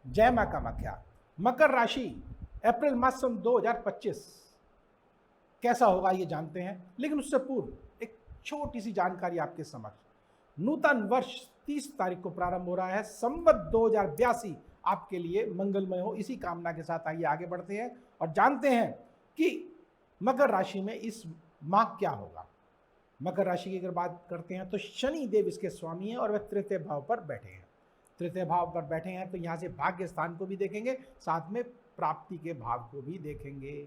जय मां कामाख्या। मकर राशि अप्रैल मास सन 2025 कैसा होगा ये जानते हैं, लेकिन उससे पूर्व एक छोटी सी जानकारी आपके समक्ष। नूतन वर्ष 30 तारीख को प्रारंभ हो रहा है। संवत 2082 आपके लिए मंगलमय हो, इसी कामना के साथ आइए आगे बढ़ते हैं और जानते हैं कि मकर राशि में इस माह क्या होगा। मकर राशि की अगर बात करते हैं तो शनि देव इसके स्वामी हैं और वह तृतीय भाव पर बैठे हैं। तृतीय भाव पर बैठे हैं तो यहाँ से भाग्य स्थान को भी देखेंगे, साथ में प्राप्ति के भाव को भी देखेंगे।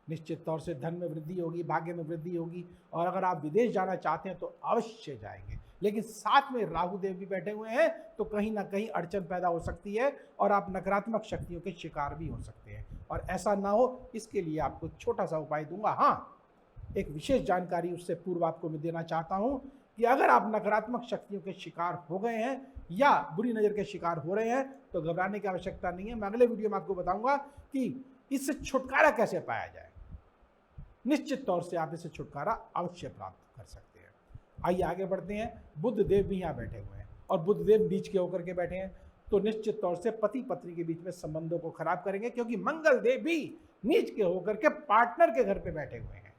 निश्चित तौर से धन में वृद्धि होगी, भाग्य में वृद्धि होगी, और अगर आप विदेश जाना चाहते हैं तो अवश्य जाएंगे। लेकिन साथ में राहु देव भी बैठे हुए हैं तो कहीं ना कहीं अड़चन पैदा हो सकती है और आप नकारात्मक शक्तियों के शिकार भी हो सकते हैं। और ऐसा ना हो, इसके लिए आपको छोटा सा उपाय दूंगा। हाँ, एक विशेष जानकारी उससे पूर्व आपको मैं देना चाहता हूं कि अगर आप नकारात्मक शक्तियों के शिकार हो गए हैं या बुरी नज़र के शिकार हो रहे हैं तो घबराने की आवश्यकता नहीं है। मैं अगले वीडियो में आपको बताऊंगा कि इससे छुटकारा कैसे पाया जाए। निश्चित तौर से आप इससे छुटकारा अवश्य प्राप्त कर सकते हैं। आइए आगे बढ़ते हैं। बुध देव भी यहाँ बैठे हुए हैं और बुध देव बीच के होकर के बैठे हैं तो निश्चित तौर से पति पत्नी के बीच में संबंधों को खराब करेंगे, क्योंकि मंगल देव भी नीच के होकर के पार्टनर के घर पे बैठे हुए हैं।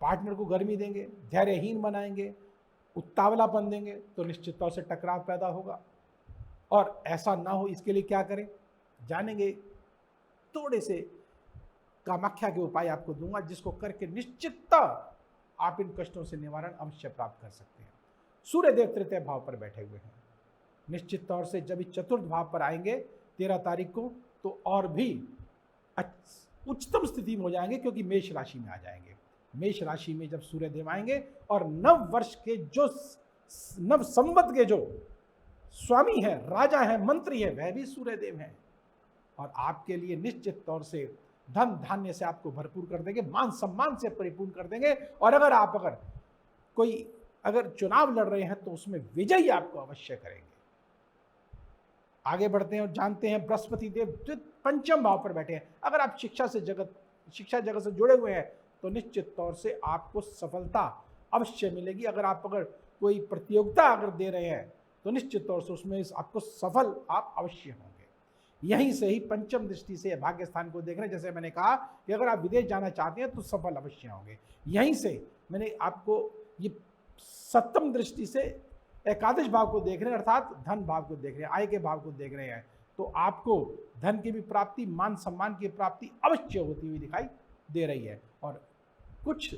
पार्टनर को गर्मी देंगे, धैर्यहीन बनाएंगे, उत्तावलापन देंगे तो निश्चित तौर से टकराव पैदा होगा। और ऐसा ना हो इसके लिए क्या करें जानेंगे। थोड़े से कामाख्या के उपाय आपको दूंगा जिसको करके निश्चित आप इन कष्टों से निवारण अवश्य प्राप्त कर सकते हैं। सूर्य देव तृतीय भाव पर बैठे हुए हैं। निश्चित तौर से जब चतुर्थ भाव पर आएंगे 13 तारीख को तो और भी उच्चतम स्थिति में हो जाएंगे, क्योंकि मेष राशि में आ जाएंगे। मेष राशि में जब सूर्य देव आएंगे और नव वर्ष के जो नव संवत के जो स्वामी है, राजा है, मंत्री है, वह भी सूर्य देव हैं और आपके लिए निश्चित तौर से धन धान्य से आपको भरपूर कर देंगे, मान सम्मान से परिपूर्ण कर देंगे। और अगर कोई चुनाव लड़ रहे हैं तो उसमें विजयी आपको अवश्य करेंगे। आगे बढ़ते हैं और जानते हैं बृहस्पति देव पंचम भाव पर बैठे हैं। अगर आप शिक्षा जगत से जुड़े हुए हैं तो निश्चित तौर से आपको सफलता अवश्य मिलेगी। अगर कोई प्रतियोगिता दे रहे हैं तो निश्चित तौर से उसमें आपको सफल आप अवश्य होंगे। यहीं से ही पंचम दृष्टि से भाग्य स्थान को देख रहे हैं। जैसे मैंने कहा कि अगर आप विदेश जाना चाहते हैं तो सफल अवश्य होंगे। यहीं से मैंने आपको ये सप्तम दृष्टि से एकादश भाव को देख रहे हैं, अर्थात धन भाव को देख रहे हैं, आय के भाव को देख रहे हैं, तो आपको धन की भी प्राप्ति, मान सम्मान की प्राप्ति अवश्य होती हुई दिखाई दे रही है। और कुछ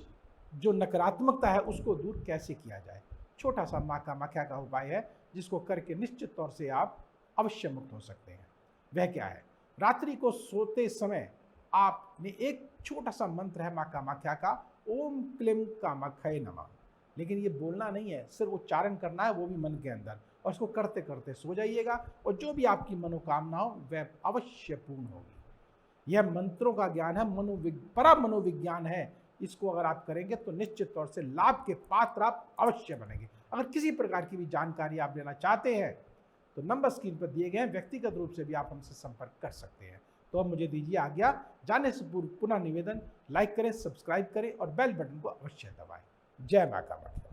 जो नकारात्मकता है उसको दूर कैसे किया जाए, छोटा सा माँ कामाख्या का उपाय है जिसको करके निश्चित तौर से आप अवश्य मुक्त हो सकते हैं। वह क्या है? रात्रि को सोते समय आपने एक छोटा सा मंत्र है माँ कामाख्या का, ओम क्लीम कामाख्याय नमः। लेकिन ये बोलना नहीं है, सिर्फ उच्चारण करना है, वो भी मन के अंदर, और इसको करते करते सो जाइएगा और जो भी आपकी मनोकामना हो वह अवश्य पूर्ण होगी। यह मंत्रों का ज्ञान है, परम मनोविज्ञान है। इसको अगर आप करेंगे तो निश्चित तौर से लाभ के पात्र आप अवश्य बनेंगे। अगर किसी प्रकार की भी जानकारी आप लेना चाहते हैं तो नंबर स्क्रीन पर दिए गए हैं, व्यक्तिगत रूप से भी आप हमसे संपर्क कर सकते हैं। तो अब मुझे दीजिए आज्ञा। जाने से पूर्व पुनः निवेदन, लाइक करें, सब्सक्राइब करें और बेल बटन को अवश्य दबाएं। जय मां कामाख्या।